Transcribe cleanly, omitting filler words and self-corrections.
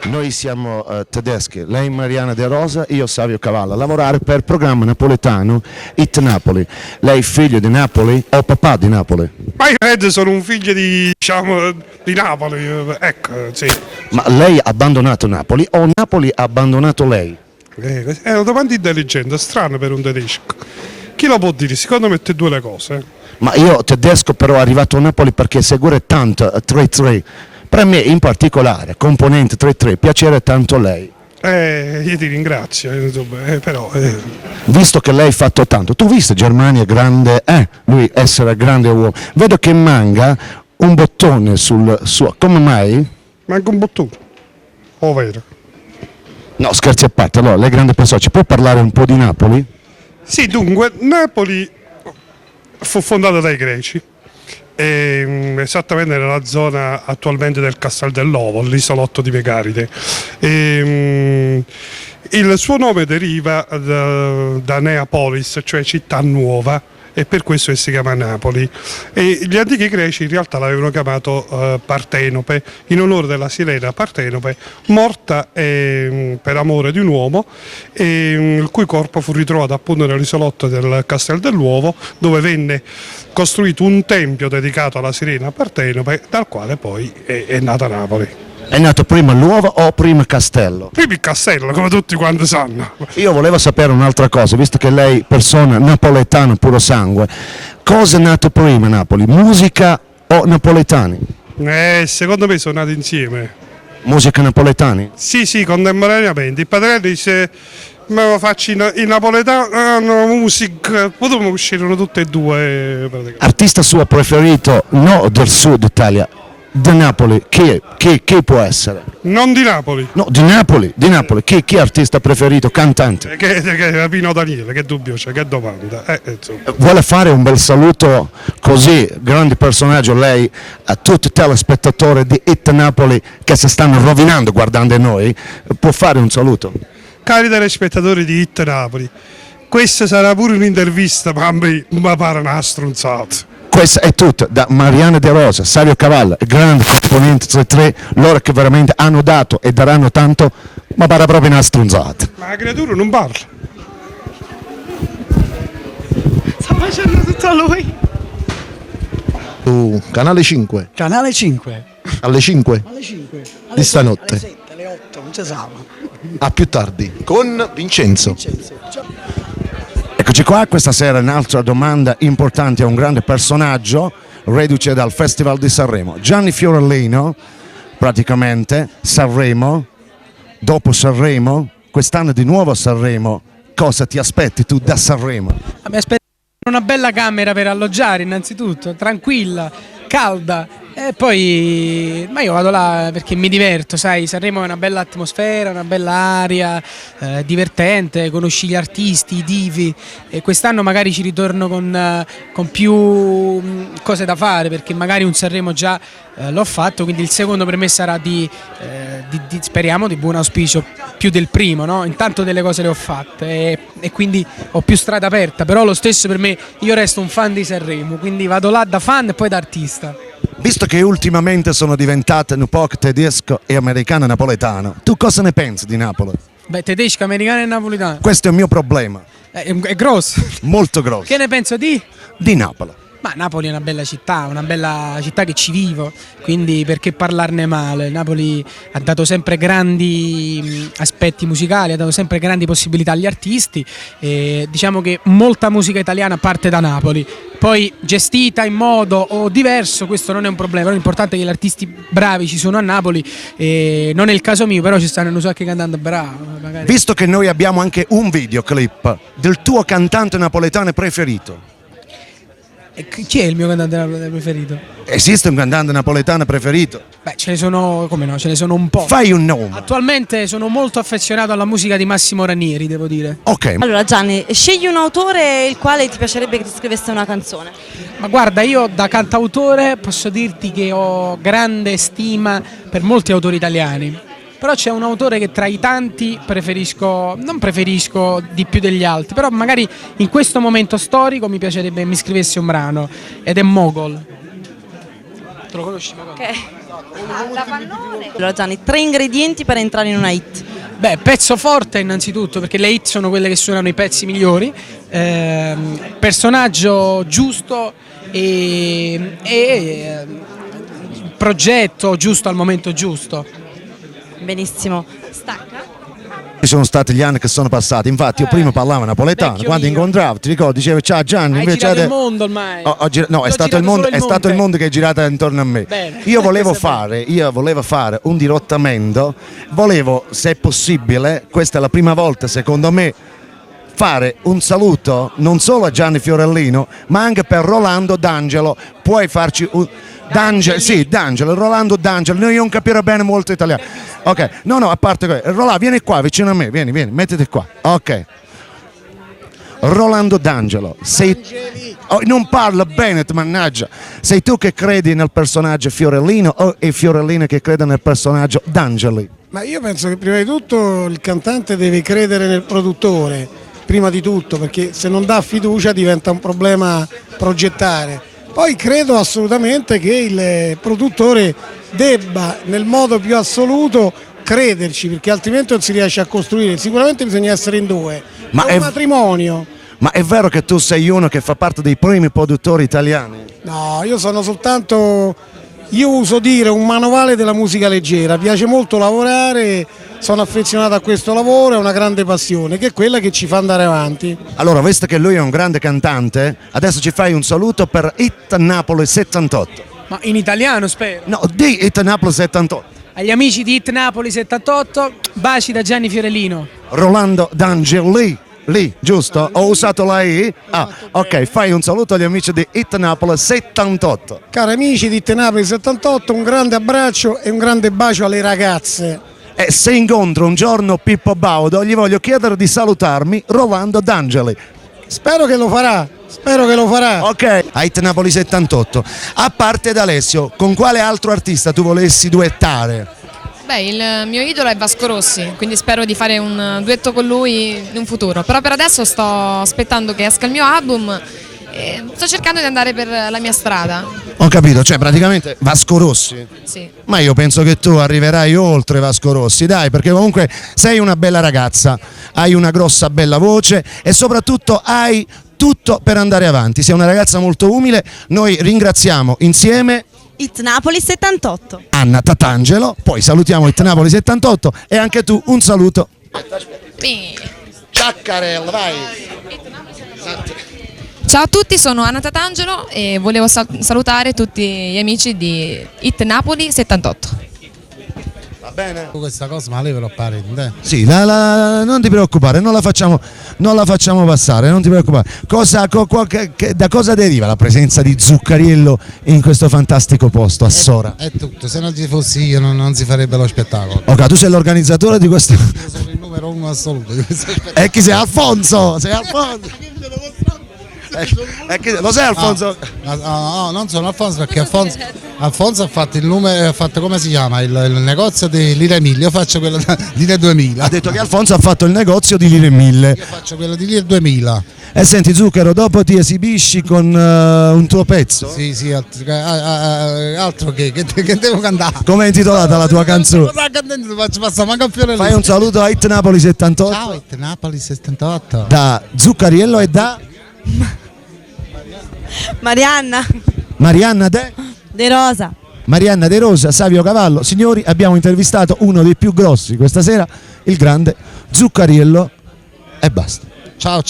Noi siamo tedeschi, lei Mariana De Rosa, io Savio Cavallo, a lavorare per il programma napoletano Hit Napoli. Lei figlio di Napoli o papà di Napoli? Ma io sono un figlio di Napoli, ecco, sì. Ma lei ha abbandonato Napoli o Napoli ha abbandonato lei? È una domanda intelligente, strana per un tedesco. Chi lo può dire? Secondo me tutte due le cose. Ma io tedesco però arrivato a Napoli perché seguire tanto 3-3. Per me in particolare, componente 3-3, piacere tanto lei. Io ti ringrazio, insomma, però... Visto che lei ha fatto tanto, tu hai visto Germania grande, lui essere grande uomo, vedo che manca un bottone sul suo, come mai? Manca un bottone, vero? No, scherzi a parte, allora, lei grande persona, ci può parlare un po' di Napoli? Sì, dunque, Napoli fu fondata dai greci. Esattamente nella zona attualmente del Castel dell'Ovo, l'isolotto di Megaride. Il suo nome deriva da Neapolis, cioè città nuova, e per questo si chiama Napoli. E gli antichi greci in realtà l'avevano chiamato Partenope, in onore della sirena Partenope, morta per amore di un uomo, il cui corpo fu ritrovato appunto nell'isolotto del Castel dell'Uovo, dove venne costruito un tempio dedicato alla sirena Partenope, dal quale poi è nata Napoli. È nato prima l'uovo o prima il castello? Prima il castello, come tutti quanti sanno. Io volevo sapere un'altra cosa, visto che lei persona napoletana puro sangue, cosa è nato prima Napoli, musica o napoletani? Secondo me sono nati insieme. Musica napoletani? Sì, contemporaneamente. Il padre dice, ma faccio in napoletano, musica, potevano uscire tutte e due. Artista suo preferito, no del sud Italia, di Napoli, chi può essere? Non di Napoli. No, di Napoli, chi è artista preferito, cantante? Che Pino Daniele, che dubbio c'è, che domanda. Vuole fare un bel saluto così, grande personaggio lei, a tutti i telespettatori di Hit Napoli che si stanno rovinando guardando noi, può fare un saluto? Cari telespettatori di Hit Napoli, questa sarà pure un'intervista, ma a me mi pare una stronzata. Questo è tutto da Mariana De Rosa, Savio Cavallo, grande componente 3-3, loro che veramente hanno dato e daranno tanto, ma pare proprio una stronzata. Ma la creatura non parla. Sta facendo tutto lui. Su Canale 5. Canale 5. Alle 5? Alle 5. Di stanotte. Alle 7, alle 8, non si sa. A più tardi. Con Vincenzo. Eccoci qua, questa sera un'altra domanda importante a un grande personaggio, reduce dal Festival di Sanremo. Gianni Fiorellino, praticamente, Sanremo, dopo Sanremo, quest'anno di nuovo a Sanremo, cosa ti aspetti tu da Sanremo? Mi aspetto una bella camera per alloggiare innanzitutto, tranquilla, calda. E poi, ma io vado là perché mi diverto, sai, Sanremo è una bella atmosfera, una bella aria, divertente, conosci gli artisti, i divi, e quest'anno magari ci ritorno con più cose da fare, perché magari un Sanremo già l'ho fatto, quindi il secondo per me sarà speriamo di buon auspicio, più del primo, no? Intanto delle cose le ho fatte e quindi ho più strada aperta, però lo stesso per me, io resto un fan di Sanremo, quindi vado là da fan e poi da artista. Visto che ultimamente sono diventate un po' tedesco e americano e napoletano, tu cosa ne pensi di Napoli? Beh, tedesco, americano e napoletano. Questo è il mio problema. È grosso. Molto grosso. Che ne penso di? Di Napoli. Ma Napoli è una bella città che ci vivo, quindi perché parlarne male? Napoli ha dato sempre grandi aspetti musicali, ha dato sempre grandi possibilità agli artisti e diciamo che molta musica italiana parte da Napoli. Poi gestita in modo diverso, questo non è un problema, l'importante è che gli artisti bravi ci sono a Napoli e non è il caso mio, però ci stanno un sacco cantando bravo. Magari. Visto che noi abbiamo anche un videoclip del tuo cantante napoletano preferito. E chi è il mio cantante napoletano preferito? Esiste un cantante napoletano preferito? Beh, ce ne sono, come no, ce ne sono un po'. Fai un nome. Attualmente sono molto affezionato alla musica di Massimo Ranieri, devo dire. Ok. Allora Gianni, scegli un autore il quale ti piacerebbe che ti scrivesse una canzone. Ma guarda, io da cantautore posso dirti che ho grande stima per molti autori italiani. Però c'è un autore che tra i tanti non preferisco di più degli altri, però magari in questo momento storico mi piacerebbe mi scrivesse un brano, ed è Mogol. lo conosci? Ma Ok. La pannone. Allora Gianni, 3 ingredienti per entrare in una hit. Beh, pezzo forte innanzitutto, perché le hit sono quelle che suonano i pezzi migliori, personaggio giusto e progetto giusto al momento giusto. Benissimo. Stacca. Ci sono stati gli anni che sono passati, infatti io prima parlavo napoletano, vecchio quando mio. incontravo ti ricordo, dicevo ciao Gianni, Hai invece girato il adesso- mondo ormai. No, L'ho è stato il girato mondo, solo il è stato il monte. mondo che è girato intorno a me. Bene. Io volevo Questo è fare un dirottamento, volevo, se è possibile, questa è la prima volta secondo me, fare un saluto non solo a Gianni Fiorellino, ma anche per Rolando D'Angelo. Puoi farci un D'Angelo, Rolando D'Angelo. No, io non capirò bene molto italiano. Ok, no, a parte questo, Rolando, vieni qua vicino a me, vieni, mettiti qua. Ok. Rolando D'Angelo, non parla bene, mannaggia. Sei tu che credi nel personaggio Fiorellino o è Fiorellino che crede nel personaggio D'Angeli? Ma io penso che prima di tutto il cantante deve credere nel produttore, prima di tutto, perché se non dà fiducia diventa un problema progettare. Poi credo assolutamente che il produttore debba nel modo più assoluto crederci, perché altrimenti non si riesce a costruire. Sicuramente bisogna essere in due. Ma è un è- matrimonio. Ma è vero che tu sei uno che fa parte dei primi produttori italiani? No, io sono soltanto, io uso dire, un manovale della musica leggera. Piace molto lavorare, sono affezionato a questo lavoro, è una grande passione, che è quella che ci fa andare avanti. Allora, visto che lui è un grande cantante, adesso ci fai un saluto per Hit Napoli 78. Ma in italiano spero. No, di Hit Napoli 78. Agli amici di Hit Napoli 78, baci da Gianni Fiorellino. Rolando D'Angeli. Lì, giusto? Ho usato la I? Ah, ok, fai un saluto agli amici di Hit Napoli 78. Cari amici di Tenapoli 78, un grande abbraccio e un grande bacio alle ragazze. E se incontro un giorno Pippo Baudo, gli voglio chiedere di salutarmi Rolando D'Angeli. Spero che lo farà, spero che lo farà. Ok, Hit Napoli 78. A parte da Alessio, con quale altro artista tu volessi duettare? Beh, il mio idolo è Vasco Rossi, quindi spero di fare un duetto con lui in un futuro. Però per adesso sto aspettando che esca il mio album e sto cercando di andare per la mia strada. Ho capito, cioè praticamente Vasco Rossi. Sì. Ma io penso che tu arriverai oltre Vasco Rossi, dai, perché comunque sei una bella ragazza, hai una grossa bella voce e soprattutto hai tutto per andare avanti. Sei una ragazza molto umile, noi ringraziamo insieme Hit Napoli 78. Anna Tatangelo, poi salutiamo Hit Napoli 78 e anche tu un saluto. Sì. Ciaccarella, vai! Ciao a tutti, sono Anna Tatangelo e volevo salutare tutti gli amici di Hit Napoli 78. Va bene? Questa cosa ma lei ve lo pare, Sì, non ti preoccupare, non la facciamo passare, non ti preoccupare. Da cosa deriva la presenza di Zuccariello in questo fantastico posto a Sora? È tutto, se non ci fossi io non si farebbe lo spettacolo. Ok, tu sei l'organizzatore di questo. Io sono il numero uno assoluto di questo spettacolo. E chi sei? Alfonso! Sei Alfonso! Lo sai Alfonso? No, non sono Alfonso perché Alfonso ha fatto il numero, ha fatto come si chiama? Il negozio di Lire 1000, io faccio quello di Lire 2000. Ha detto che Alfonso ha fatto il negozio di Lire 1000. Io faccio quello di Lire 2000. E senti Zucchero, dopo ti esibisci con un tuo pezzo? Sì, altro che devo cantare. Come è intitolata la tua canzone? Faccio passare manca un fiore. Fai un saluto a Hit Napoli 78. Ciao, Hit Napoli 78. Da Zuccariello e da Marianna De Rosa. Marianna De Rosa, Savio Cavallo. Signori, abbiamo intervistato uno dei più grossi questa sera, il grande Zuccariello e basta. Ciao.